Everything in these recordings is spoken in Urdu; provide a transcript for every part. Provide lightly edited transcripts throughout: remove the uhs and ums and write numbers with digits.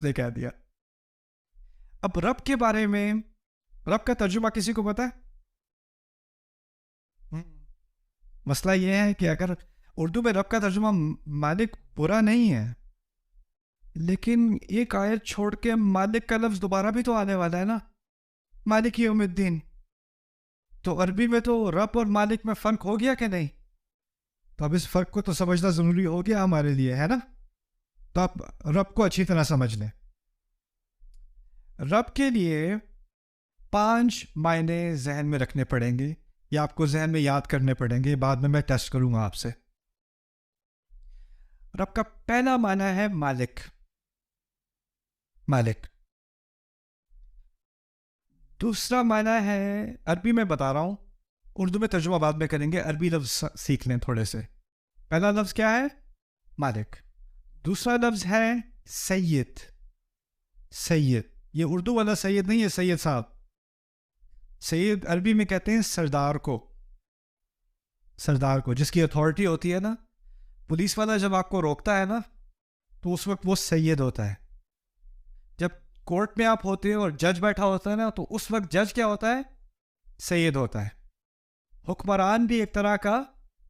نے کہہ دیا. اب رب کے بارے میں رب کا ترجمہ کسی کو پتا ہے؟ مسئلہ یہ ہے کہ اگر اردو میں رب کا ترجمہ مالک برا نہیں ہے، لیکن ایک آیت چھوڑ کے مالک کا لفظ دوبارہ بھی تو آنے والا ہے نا، مالک یوم الدین. تو عربی میں تو رب اور مالک میں فرق ہو گیا کہ نہیں؟ تو اب اس فرق کو تو سمجھنا ضروری ہو گیا ہمارے لیے، ہے نا؟ تو آپ رب کو اچھی طرح سمجھ لیں. رب کے لیے 5 معنی ذہن میں رکھنے پڑیں گے، یا آپ کو ذہن میں یاد کرنے پڑیں گے، بعد میں ٹیسٹ کروں گا آپ سے. رب کا پہلا معنی ہے مالک. مالک. دوسرا معنی ہے، عربی میں بتا رہا ہوں، اردو میں ترجمہ بعد میں کریں گے، عربی لفظ سیکھ لیں تھوڑے سے. پہلا لفظ کیا ہے؟ مالک. دوسرا لفظ ہے سید. سید، یہ اردو والا سید نہیں ہے، سید صاحب. سید عربی میں کہتے ہیں سردار کو. سردار کو، جس کی اتھارٹی ہوتی ہے نا. پولیس والا جب آپ کو روکتا ہے نا، تو اس وقت وہ سید ہوتا ہے. جب کورٹ میں آپ ہوتے ہیں اور جج بیٹھا ہوتا ہے نا، تو اس وقت جج کیا ہوتا ہے؟ سید ہوتا ہے. حکمران بھی ایک طرح کا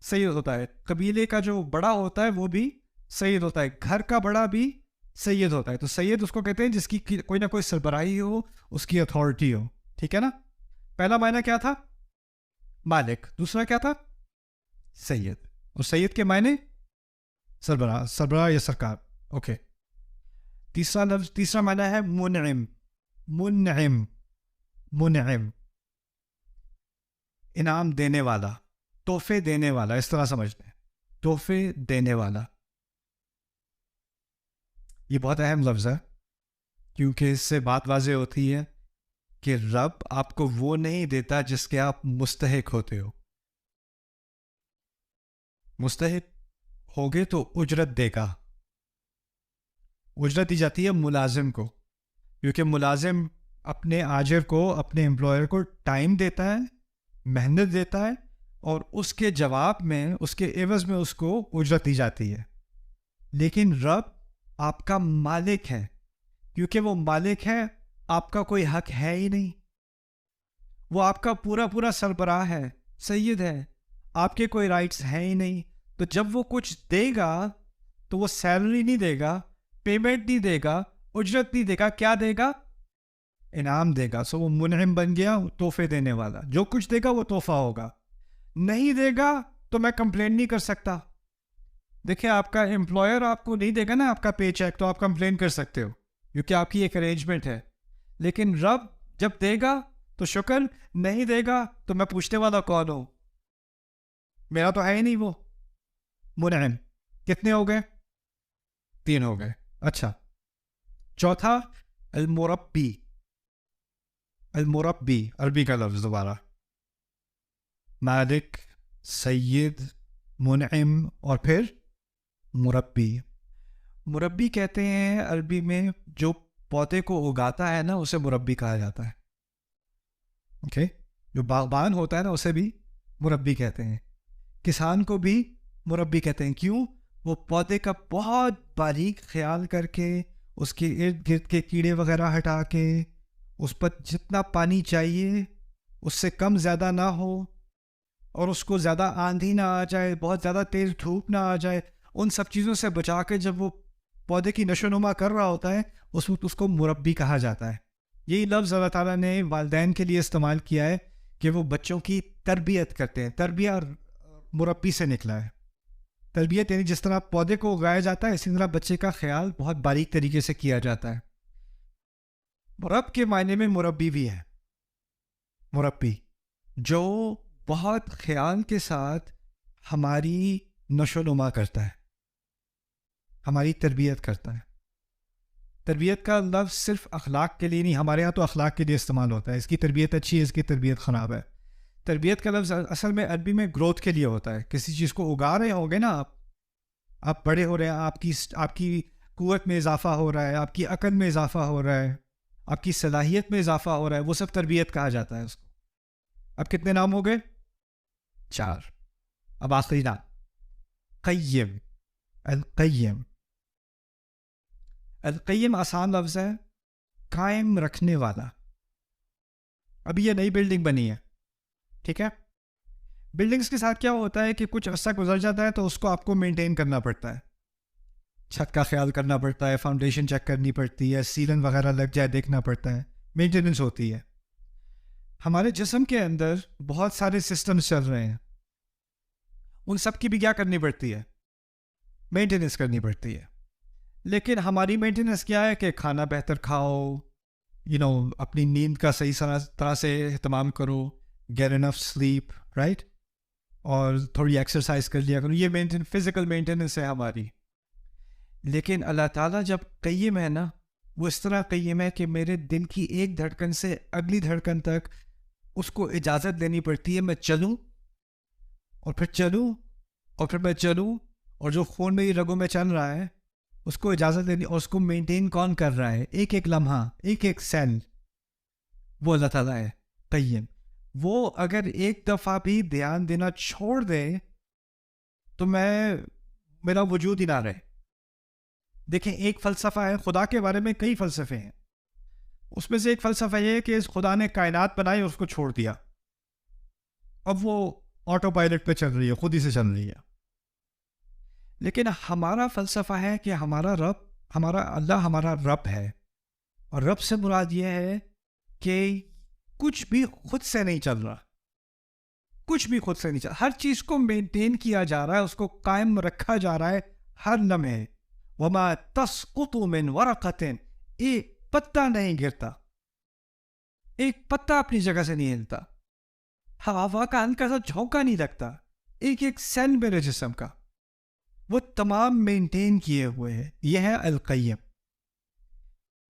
سید ہوتا ہے. قبیلے کا جو بڑا ہوتا ہے وہ بھی سید ہوتا ہے. گھر کا بڑا بھی سید ہوتا ہے. تو سید اس کو کہتے ہیں جس کی کوئی نہ کوئی سربراہی ہو، اس کی اتھارٹی ہو. ٹھیک ہے نا؟ پہلا معنی کیا تھا؟ مالک. دوسرا کیا تھا؟ سید. اور سید کے معنی سربراہ، سربراہ یا سرکار. اوکے. تیسرا معنی ہے منعم. منعم. منعم، انعام دینے والا، تحفے دینے والا، اس طرح سمجھتے ہیں، تحفے دینے والا. یہ بہت اہم لفظ ہے، کیونکہ اس سے بات واضح ہوتی ہے کہ رب آپ کو وہ نہیں دیتا جس کے آپ مستحق ہوتے ہو. مستحق ہوگے تو اجرت دے گا. اجرت دی جاتی ہے ملازم کو، کیونکہ ملازم اپنے آجر کو، اپنے امپلائر کو ٹائم دیتا ہے، محنت دیتا ہے، اور اس کے جواب میں، اس کے عوض میں اس کو اجرت دی جاتی ہے. لیکن رب آپ کا مالک ہے. کیونکہ وہ مالک ہے، آپ کا کوئی حق ہے ہی نہیں. وہ آپ کا پورا سربراہ ہے، سید ہے. آپ کے کوئی رائٹس ہیں ہی نہیں. تو جب وہ کچھ دے گا تو وہ سیلری نہیں دے گا، پیمنٹ نہیں دے گا، اجرت نہیں دے گا. کیا دے گا؟ انعام دے گا. سو وہ منعم بن گیا، تحفے دینے والا. جو کچھ دے گا وہ تحفہ ہوگا. نہیں دے گا تو میں کمپلین نہیں کر سکتا. دیکھیں، آپ کا امپلائر آپ کو نہیں دے گا نا آپ کا پے چیک، تو آپ کمپلین کر سکتے ہو، کیونکہ آپ کی ایک ارینجمنٹ ہے. لیکن رب جب دے گا تو شکر، نہیں دے گا تو میں پوچھنے والا کون ہوں؟ میرا تو ہے ہی نہیں وہ. منعم. کتنے ہو گئے؟ 3 ہو گئے. اچھا، چوتھا المربی. المربی عربی کا لفظ دوبارہ. مالک، سید، منعم، اور پھر مربی. مربی کہتے ہیں عربی میں جو پودے کو اگاتا ہے نا، اسے مربی کہا جاتا ہے. اوکے. جو باغبان ہوتا ہے نا، اسے بھی مربی کہتے ہیں. کسان کو بھی مربی کہتے ہیں. کیوں؟ وہ پودے کا بہت باریک خیال کر کے، اس کے ارد گرد کے کیڑے وغیرہ ہٹا کے، اس پر جتنا پانی چاہیے اس سے کم زیادہ نہ ہو، اور اس کو زیادہ آندھی نہ آ جائے، بہت زیادہ تیز دھوپ نہ آ جائے، ان سب چیزوں سے بچا کے جب وہ پودے کی نشو نما کر رہا ہوتا ہے، اس وقت اس کو مربی کہا جاتا ہے. یہی لفظ اللہ تعالیٰ نے والدین کے لیے استعمال کیا ہے کہ وہ بچوں کی تربیت کرتے ہیں. تربیہ مربی سے نکلا ہے. تربیت یعنی جس طرح پودے کو اگایا جاتا ہے، اسی طرح بچے کا خیال بہت باریک طریقے سے کیا جاتا ہے. رب کے معنی میں مربی بھی ہے. مربی جو بہت خیال کے ساتھ ہماری نشو نما کرتا ہے، ہماری تربیت کرتا ہے. تربیت کا لفظ صرف اخلاق کے لیے نہیں، ہمارے ہاں تو اخلاق کے لیے استعمال ہوتا ہے. اس کی تربیت اچھی ہے، اس کی تربیت خراب ہے. تربیت کا لفظ اصل میں عربی میں گروتھ کے لیے ہوتا ہے. کسی چیز کو اگا رہے ہوں گے نا آپ بڑے ہو رہے ہیں، آپ کی قوت میں اضافہ ہو رہا ہے، آپ کی عقل میں اضافہ ہو رہا ہے، آپ کی صلاحیت میں اضافہ ہو رہا ہے، وہ سب تربیت کہا جاتا ہے اس کو. اب کتنے نام ہو گئے؟ 4. اب آخری نام قیم. القیم. القیم آسان لفظ ہے، قائم رکھنے والا. ابھی یہ نئی بلڈنگ بنی ہے، ٹھیک ہے. بلڈنگس کے ساتھ کیا ہوتا ہے کہ کچھ عرصہ گزر جاتا ہے تو اس کو آپ کو مینٹین کرنا پڑتا ہے، چھت کا خیال کرنا پڑتا ہے، فاؤنڈیشن چیک کرنی پڑتی ہے، سیلن وغیرہ لگ جائے دیکھنا پڑتا ہے، مینٹیننس ہوتی ہے. ہمارے جسم کے اندر بہت سارے سسٹمز چل رہے ہیں، ان سب کی بھی کیا کرنی پڑتی ہے؟ مینٹیننس کرنی پڑتی ہے. لیکن ہماری مینٹیننس کیا ہے کہ کھانا بہتر کھاؤ، اپنی نیند کا صحیح طرح سے اہتمام کرو، گیٹ انف سلیپ، رائٹ، اور تھوڑی ایکسرسائز کر لیا کرو. یہ فزیکل مینٹیننس ہے ہماری. لیکن اللہ تعالیٰ جب قیم ہے نا، وہ اس طرح قیم ہے کہ میرے دل کی ایک دھڑکن سے اگلی دھڑکن تک اس کو اجازت دینی پڑتی ہے میں چلوں اور پھر چلوں اور پھر میں چلوں، اور جو خون میری رگوں میں چل رہا ہے اس کو اجازت دینی، اور اس کو مینٹین کون کر رہا ہے؟ ایک ایک لمحہ، ایک ایک سیل، وہ اللہ تعالیٰ ہے قیم. وہ اگر ایک دفعہ بھی دھیان دینا چھوڑ دے تو میرا وجود ہی نہ رہے. دیکھیں، ایک فلسفہ ہے، خدا کے بارے میں کئی فلسفے ہیں، اس میں سے ایک فلسفہ یہ ہے کہ اس خدا نے کائنات بنائی اور اس کو چھوڑ دیا، اب وہ آٹو پائلٹ پہ چل رہی ہے، خود ہی سے چل رہی ہے. لیکن ہمارا فلسفہ ہے کہ ہمارا اللہ ہمارا رب ہے، اور رب سے مراد یہ ہے کہ کچھ بھی خود سے نہیں چل رہا، کچھ بھی خود سے نہیں چل رہا، ہر چیز کو مینٹین کیا جا رہا ہے، اس کو قائم رکھا جا رہا ہے ہر لمحے. وما تسقط من ورقۃ، ایک پتا نہیں گرتا، ایک پتا اپنی جگہ سے نہیں ہلتا، ہوا کا ہلکا سا جھونکا نہیں لگتا، ایک ایک سیل میرے جسم کا وہ تمام مینٹین کیے ہوئے ہیں. یہ ہے القیم.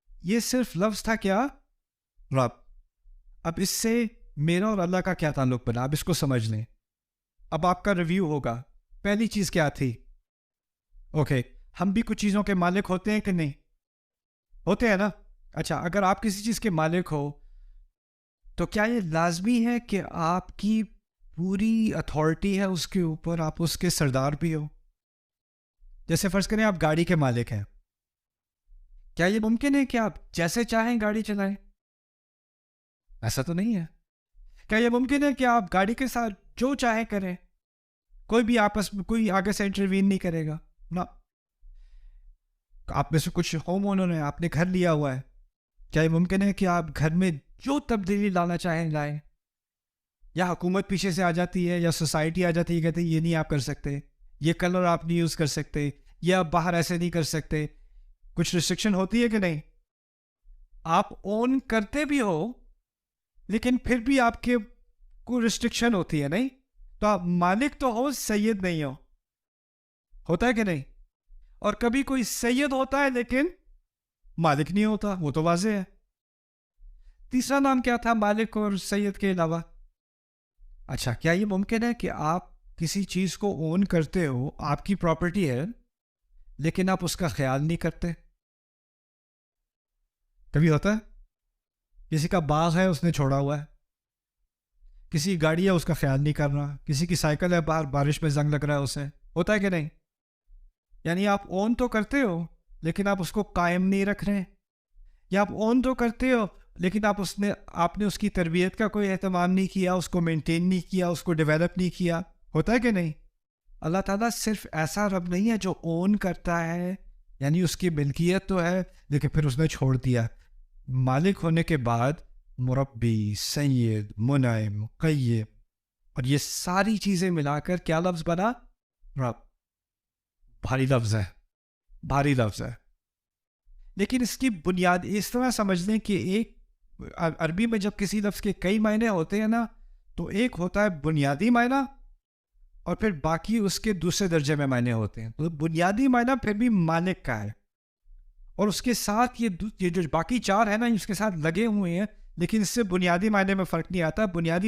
یہ صرف لفظ تھا کیا؟ رب. اب اس سے میرا اور اللہ کا کیا تعلق بنا؟ اب اس کو سمجھ لیں. اب آپ کا ریویو ہوگا. پہلی چیز کیا تھی؟ اوکے، ہم بھی کچھ چیزوں کے مالک ہوتے ہیں کہ نہیں؟ ہوتے ہیں نا. اچھا، اگر آپ کسی چیز کے مالک ہو تو کیا یہ لازمی ہے کہ آپ کی پوری اتھارٹی ہے اس کے اوپر، آپ اس کے سردار بھی ہو؟ جیسے فرض کریں آپ گاڑی کے مالک ہیں، کیا یہ ممکن ہے کہ آپ جیسے چاہیں گاڑی چلائیں؟ ایسا تو نہیں ہے. کیا یہ ممکن ہے کہ آپ گاڑی کے ساتھ جو چاہے کریں، کوئی بھی آپس میں کوئی آگے سے انٹروین نہیں کرے گا؟ نہ. آپ میں سے کچھ ہوم اونر ہیں، آپ نے گھر لیا ہوا ہے، کیا یہ ممکن ہے کہ آپ گھر میں جو تبدیلی لانا چاہیں لائیں؟ یا حکومت پیچھے سے آ جاتی ہے، یا سوسائٹی آ جاتی ہے، کہتے ہیں یہ نہیں آپ کر سکتے، یہ کلر آپ نہیں یوز کر سکتے، یہ آپ باہر ایسے نہیں کر سکتے. کچھ ریسٹرکشن ہوتی ہے کہ نہیں؟ آپ اون کرتے بھی ہو لیکن پھر بھی آپ کے کوئی ریسٹرکشن ہوتی ہے، نہیں؟ تو آپ مالک تو ہو، سید نہیں ہو. ہوتا ہے کہ نہیں؟ اور کبھی کوئی سید ہوتا ہے لیکن مالک نہیں ہوتا، وہ تو واضح ہے. تیسرا نام کیا تھا مالک اور سید کے علاوہ؟ اچھا، کیا یہ ممکن ہے کہ آپ کسی چیز کو اون کرتے ہو، آپ کی پراپرٹی ہے، لیکن آپ اس کا خیال نہیں کرتے؟ کبھی ہوتا ہے؟ کسی کا باغ ہے، اس نے چھوڑا ہوا ہے، کسی کی گاڑی ہے، اس کا خیال نہیں کر رہا، کسی کی سائیکل ہے، باہر بارش میں زنگ لگ رہا ہے اسے. ہوتا ہے کہ نہیں؟ یعنی آپ اون تو کرتے ہو لیکن آپ اس کو قائم نہیں رکھ رہے، یا آپ اون تو کرتے ہو لیکن آپ نے اس کی تربیت کا کوئی اہتمام نہیں کیا، اس کو مینٹین نہیں کیا، اس کو ڈیولپ نہیں کیا. ہوتا ہے کہ نہیں؟ اللہ تعالیٰ صرف ایسا رب نہیں ہے جو اون کرتا ہے، یعنی اس کی ملکیت تو ہے لیکن پھر اس نے چھوڑ دیا. مالک ہونے کے بعد مربی، سید، منعم، قیم، اور یہ ساری چیزیں ملا کر کیا لفظ بنا؟ رب. بھاری لفظ ہے، بھاری لفظ ہے. لیکن اس کی بنیاد اس طرح سمجھ لیں کہ ایک عربی میں جب کسی لفظ کے کئی معنی ہوتے ہیں نا، تو ایک ہوتا ہے بنیادی معنی اور پھر باقی اس کے دوسرے درجے میں معنی ہوتے ہیں. تو بنیادی معنی پھر بھی مالک کا ہے، اور اس کے ساتھ یہ جو باقی چار ہے نا، اس کے ساتھ لگے ہوئے ہیں، لیکن اس سے بنیادی معنی میں فرق نہیں آتا. بنیادی